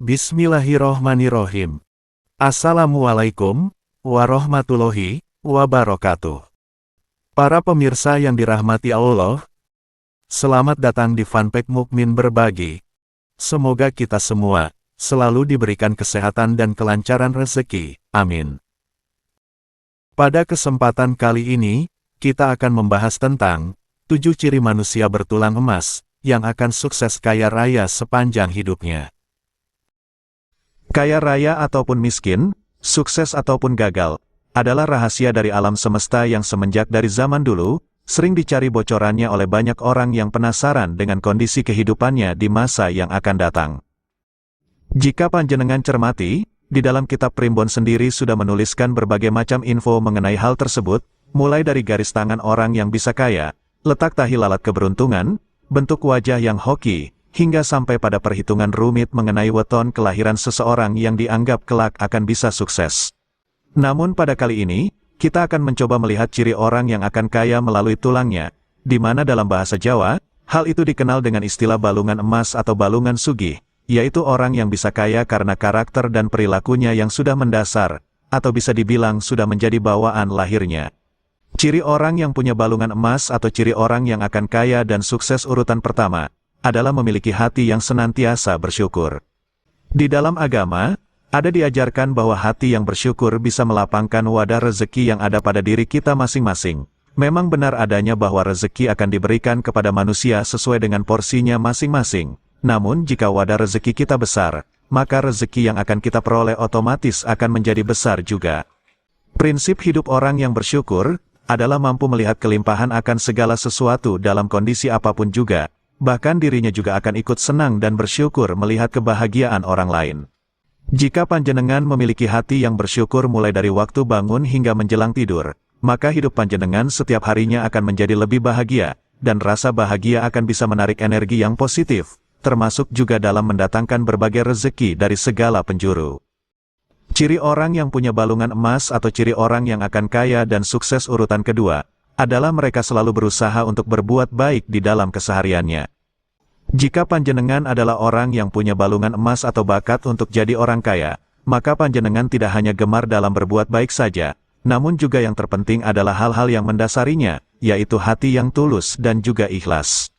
Bismillahirrohmanirrohim. Assalamualaikum warahmatullahi wabarakatuh. Para pemirsa yang dirahmati Allah, selamat datang di Funpack Mukmin Berbagi. Semoga kita semua selalu diberikan kesehatan dan kelancaran rezeki. Amin. Pada kesempatan kali ini, kita akan membahas tentang 7 ciri manusia bertulang emas yang akan sukses kaya raya sepanjang hidupnya. Kaya raya ataupun miskin, sukses ataupun gagal, adalah rahasia dari alam semesta yang semenjak dari zaman dulu, sering dicari bocorannya oleh banyak orang yang penasaran dengan kondisi kehidupannya di masa yang akan datang. Jika panjenengan cermati, di dalam kitab Primbon sendiri sudah menuliskan berbagai macam info mengenai hal tersebut, mulai dari garis tangan orang yang bisa kaya, letak tahi lalat keberuntungan, bentuk wajah yang hoki, hingga sampai pada perhitungan rumit mengenai weton kelahiran seseorang yang dianggap kelak akan bisa sukses. Namun pada kali ini, kita akan mencoba melihat ciri orang yang akan kaya melalui tulangnya, di mana dalam bahasa Jawa, hal itu dikenal dengan istilah balungan emas atau balungan sugih, yaitu orang yang bisa kaya karena karakter dan perilakunya yang sudah mendasar, atau bisa dibilang sudah menjadi bawaan lahirnya. Ciri orang yang punya balungan emas atau ciri orang yang akan kaya dan sukses urutan pertama, adalah memiliki hati yang senantiasa bersyukur. Di dalam agama, ada diajarkan bahwa hati yang bersyukur bisa melapangkan wadah rezeki yang ada pada diri kita masing-masing. Memang benar adanya bahwa rezeki akan diberikan kepada manusia sesuai dengan porsinya masing-masing. Namun jika wadah rezeki kita besar, maka rezeki yang akan kita peroleh otomatis akan menjadi besar juga. Prinsip hidup orang yang bersyukur adalah mampu melihat kelimpahan akan segala sesuatu dalam kondisi apapun juga. Bahkan dirinya juga akan ikut senang dan bersyukur melihat kebahagiaan orang lain. Jika panjenengan memiliki hati yang bersyukur mulai dari waktu bangun hingga menjelang tidur, maka hidup panjenengan setiap harinya akan menjadi lebih bahagia, dan rasa bahagia akan bisa menarik energi yang positif, termasuk juga dalam mendatangkan berbagai rezeki dari segala penjuru. Ciri orang yang punya balungan emas atau ciri orang yang akan kaya dan sukses urutan kedua, adalah mereka selalu berusaha untuk berbuat baik di dalam kesehariannya. Jika panjenengan adalah orang yang punya balungan emas atau bakat untuk jadi orang kaya, maka panjenengan tidak hanya gemar dalam berbuat baik saja, namun juga yang terpenting adalah hal-hal yang mendasarinya, yaitu hati yang tulus dan juga ikhlas.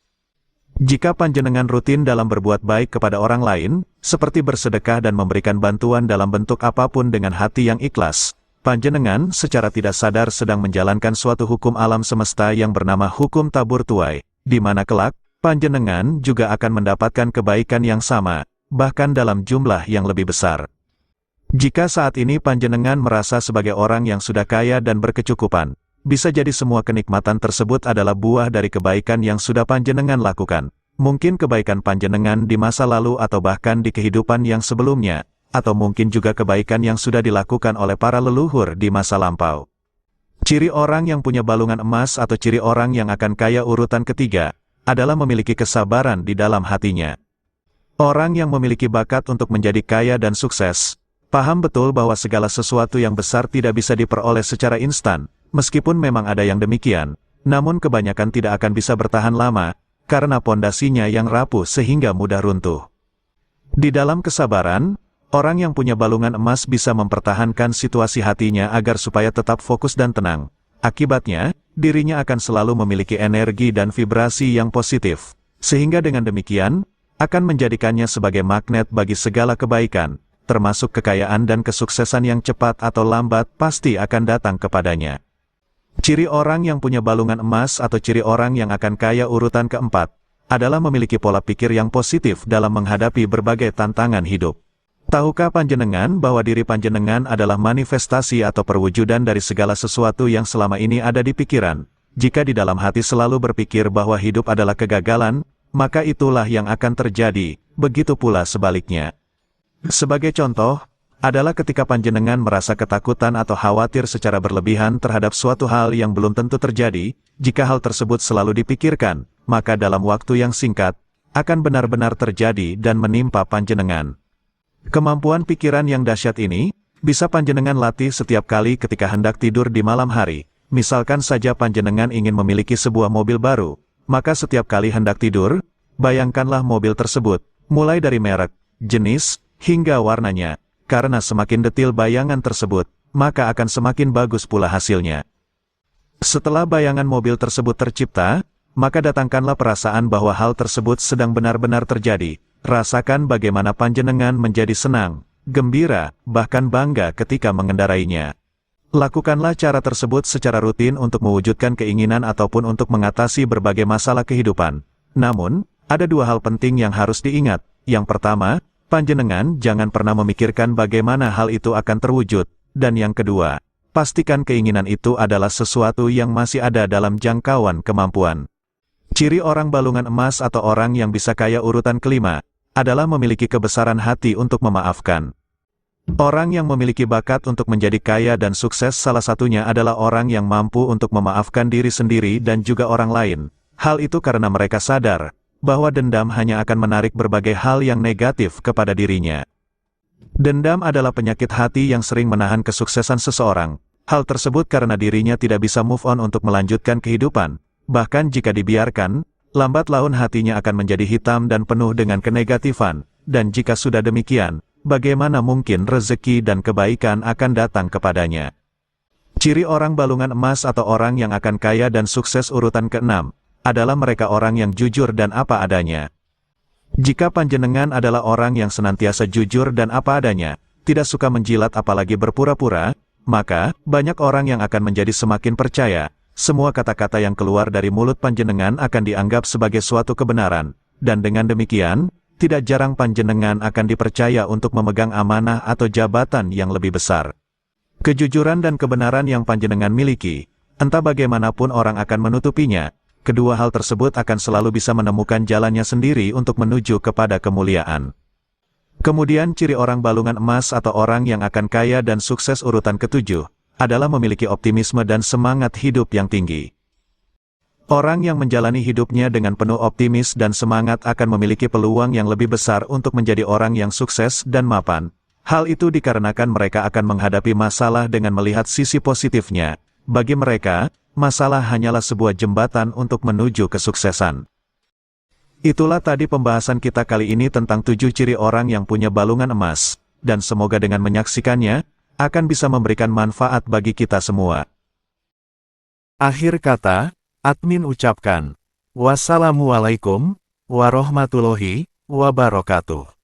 Jika panjenengan rutin dalam berbuat baik kepada orang lain, seperti bersedekah dan memberikan bantuan dalam bentuk apapun dengan hati yang ikhlas, panjenengan secara tidak sadar sedang menjalankan suatu hukum alam semesta yang bernama hukum tabur tuai, di mana kelak, panjenengan juga akan mendapatkan kebaikan yang sama, bahkan dalam jumlah yang lebih besar. Jika saat ini panjenengan merasa sebagai orang yang sudah kaya dan berkecukupan, bisa jadi semua kenikmatan tersebut adalah buah dari kebaikan yang sudah panjenengan lakukan. Mungkin kebaikan panjenengan di masa lalu atau bahkan di kehidupan yang sebelumnya, atau mungkin juga kebaikan yang sudah dilakukan oleh para leluhur di masa lampau. Ciri orang yang punya balungan emas atau ciri orang yang akan kaya urutan ketiga, adalah memiliki kesabaran di dalam hatinya. Orang yang memiliki bakat untuk menjadi kaya dan sukses, paham betul bahwa segala sesuatu yang besar tidak bisa diperoleh secara instan, meskipun memang ada yang demikian, namun kebanyakan tidak akan bisa bertahan lama, karena pondasinya yang rapuh sehingga mudah runtuh. Di dalam kesabaran, orang yang punya balungan emas bisa mempertahankan situasi hatinya agar supaya tetap fokus dan tenang. Akibatnya, dirinya akan selalu memiliki energi dan vibrasi yang positif, sehingga dengan demikian, akan menjadikannya sebagai magnet bagi segala kebaikan, termasuk kekayaan dan kesuksesan yang cepat atau lambat pasti akan datang kepadanya. Ciri orang yang punya balungan emas atau ciri orang yang akan kaya urutan keempat, adalah memiliki pola pikir yang positif dalam menghadapi berbagai tantangan hidup. Tahukah panjenengan bahwa diri panjenengan adalah manifestasi atau perwujudan dari segala sesuatu yang selama ini ada di pikiran? Jika di dalam hati selalu berpikir bahwa hidup adalah kegagalan, maka itulah yang akan terjadi, begitu pula sebaliknya. Sebagai contoh, adalah ketika panjenengan merasa ketakutan atau khawatir secara berlebihan terhadap suatu hal yang belum tentu terjadi, jika hal tersebut selalu dipikirkan, maka dalam waktu yang singkat, akan benar-benar terjadi dan menimpa panjenengan. Kemampuan pikiran yang dahsyat ini, bisa panjenengan latih setiap kali ketika hendak tidur di malam hari. Misalkan saja panjenengan ingin memiliki sebuah mobil baru, maka setiap kali hendak tidur, bayangkanlah mobil tersebut, mulai dari merek, jenis, hingga warnanya. Karena semakin detail bayangan tersebut, maka akan semakin bagus pula hasilnya. Setelah bayangan mobil tersebut tercipta, maka datangkanlah perasaan bahwa hal tersebut sedang benar-benar terjadi. Rasakan bagaimana panjenengan menjadi senang, gembira, bahkan bangga ketika mengendarainya. Lakukanlah cara tersebut secara rutin untuk mewujudkan keinginan ataupun untuk mengatasi berbagai masalah kehidupan. Namun, ada dua hal penting yang harus diingat. Yang pertama, panjenengan jangan pernah memikirkan bagaimana hal itu akan terwujud. Dan yang kedua, pastikan keinginan itu adalah sesuatu yang masih ada dalam jangkauan kemampuan. Ciri orang balungan emas atau orang yang bisa kaya urutan kelima, adalah memiliki kebesaran hati untuk memaafkan. Orang yang memiliki bakat untuk menjadi kaya dan sukses salah satunya adalah orang yang mampu untuk memaafkan diri sendiri dan juga orang lain. Hal itu karena mereka sadar bahwa dendam hanya akan menarik berbagai hal yang negatif kepada dirinya. Dendam adalah penyakit hati yang sering menahan kesuksesan seseorang. Hal tersebut karena dirinya tidak bisa move on untuk melanjutkan kehidupan. Bahkan jika dibiarkan, lambat laun hatinya akan menjadi hitam dan penuh dengan kenegatifan. Dan jika sudah demikian, bagaimana mungkin rezeki dan kebaikan akan datang kepadanya? Ciri orang balungan emas atau orang yang akan kaya dan sukses urutan ke-6, adalah mereka orang yang jujur dan apa adanya. Jika panjenengan adalah orang yang senantiasa jujur dan apa adanya, tidak suka menjilat apalagi berpura-pura, maka, banyak orang yang akan menjadi semakin percaya, semua kata-kata yang keluar dari mulut panjenengan akan dianggap sebagai suatu kebenaran, dan dengan demikian, tidak jarang panjenengan akan dipercaya untuk memegang amanah atau jabatan yang lebih besar. Kejujuran dan kebenaran yang panjenengan miliki, entah bagaimanapun orang akan menutupinya, kedua hal tersebut akan selalu bisa menemukan jalannya sendiri untuk menuju kepada kemuliaan. Kemudian ciri orang balungan emas atau orang yang akan kaya dan sukses urutan ke-7, adalah memiliki optimisme dan semangat hidup yang tinggi. Orang yang menjalani hidupnya dengan penuh optimis dan semangat akan memiliki peluang yang lebih besar untuk menjadi orang yang sukses dan mapan. Hal itu dikarenakan mereka akan menghadapi masalah dengan melihat sisi positifnya. Bagi mereka, masalah hanyalah sebuah jembatan untuk menuju kesuksesan. Itulah tadi pembahasan kita kali ini tentang 7 ciri orang yang punya balungan emas, dan semoga dengan menyaksikannya, akan bisa memberikan manfaat bagi kita semua. Akhir kata, admin ucapkan, wassalamualaikum warahmatullahi wabarakatuh.